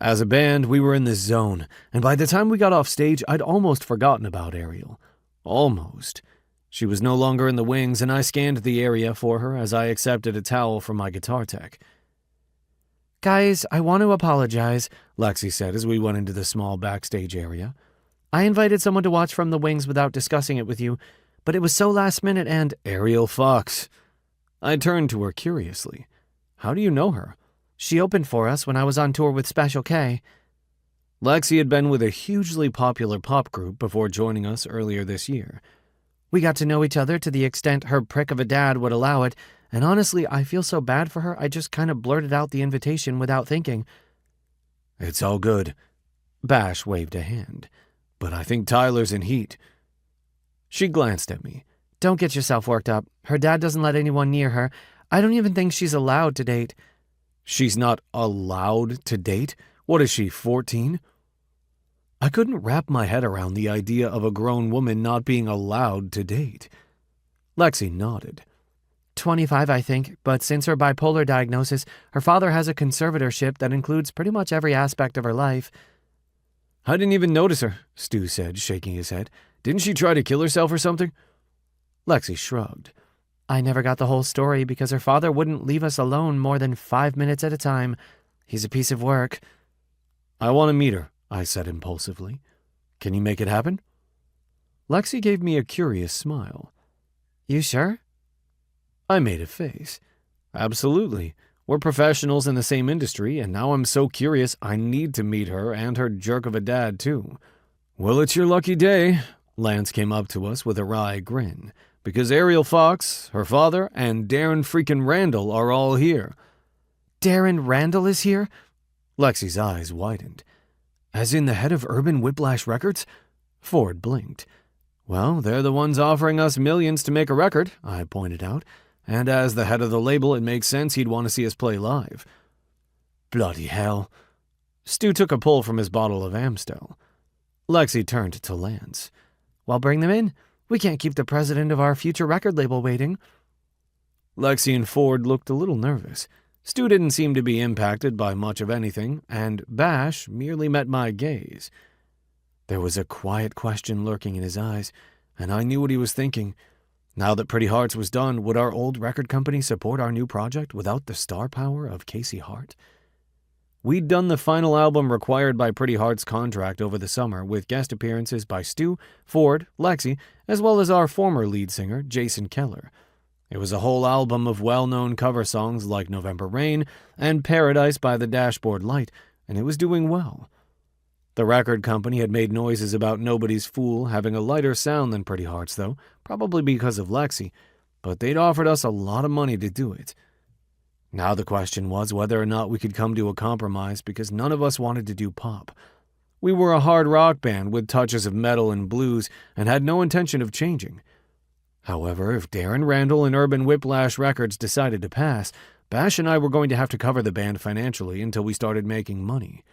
As a band, we were in the zone, and by the time we got off stage, I'd almost forgotten about Ariel. Almost. She was no longer in the wings, and I scanned the area for her as I accepted a towel from my guitar tech. "Guys, I want to apologize," Lexi said as we went into the small backstage area. "I invited someone to watch from the wings without discussing it with you, but it was so last minute and—" "Ariel Fox." I turned to her curiously. "How do you know her?" "She opened for us when I was on tour with Special K." Lexi had been with a hugely popular pop group before joining us earlier this year. We got to know each other to the extent her prick of a dad would allow it, and honestly, I feel so bad for her I just kind of blurted out the invitation without thinking. "It's all good." Bash waved a hand. "But I think Tyler's in heat." She glanced at me. "Don't get yourself worked up. Her dad doesn't let anyone near her. I don't even think she's allowed to date." "She's not allowed to date? What is she, 14? I couldn't wrap my head around the idea of a grown woman not being allowed to date. Lexi nodded. 25, I think, but since her bipolar diagnosis, her father has a conservatorship that includes pretty much every aspect of her life. "I didn't even notice her," Stu said, shaking his head. "Didn't she try to kill herself or something?" Lexi shrugged. "I never got the whole story because her father wouldn't leave us alone more than 5 minutes at a time. He's a piece of work." "I want to meet her," I said impulsively. "Can you make it happen?" Lexi gave me a curious smile. "You sure?" I made a face. "Absolutely. We're professionals in the same industry, and now I'm so curious I need to meet her and her jerk of a dad, too." "Well, it's your lucky day." Lance came up to us with a wry grin. "Because Ariel Fox, her father, and Darren freaking Randall are all here." "Darren Randall is here?" Lexi's eyes widened. "As in the head of Urban Whiplash Records?" Ford blinked. "Well, they're the ones offering us millions to make a record," I pointed out. "And as the head of the label, it makes sense he'd want to see us play live." "Bloody hell." Stu took a pull from his bottle of Amstel. Lexi turned to Lance. "Well, bring them in. We can't keep the president of our future record label waiting." Lexi and Ford looked a little nervous. Stu didn't seem to be impacted by much of anything, and Bash merely met my gaze. There was a quiet question lurking in his eyes, and I knew what he was thinking. Now that Pretty Hearts was done, would our old record company support our new project without the star power of Casey Hart? We'd done the final album required by Pretty Heart's contract over the summer, with guest appearances by Stu, Ford, Lexi, as well as our former lead singer, Jason Keller. It was a whole album of well-known cover songs like November Rain and Paradise by the Dashboard Light, and it was doing well. The record company had made noises about Nobody's Fool having a lighter sound than Pretty Hearts, though, probably because of Lexi, but they'd offered us a lot of money to do it. Now the question was whether or not we could come to a compromise because none of us wanted to do pop. We were a hard rock band with touches of metal and blues and had no intention of changing. However, if Darren Randall and Urban Whiplash Records decided to pass, Bash and I were going to have to cover the band financially until we started making money.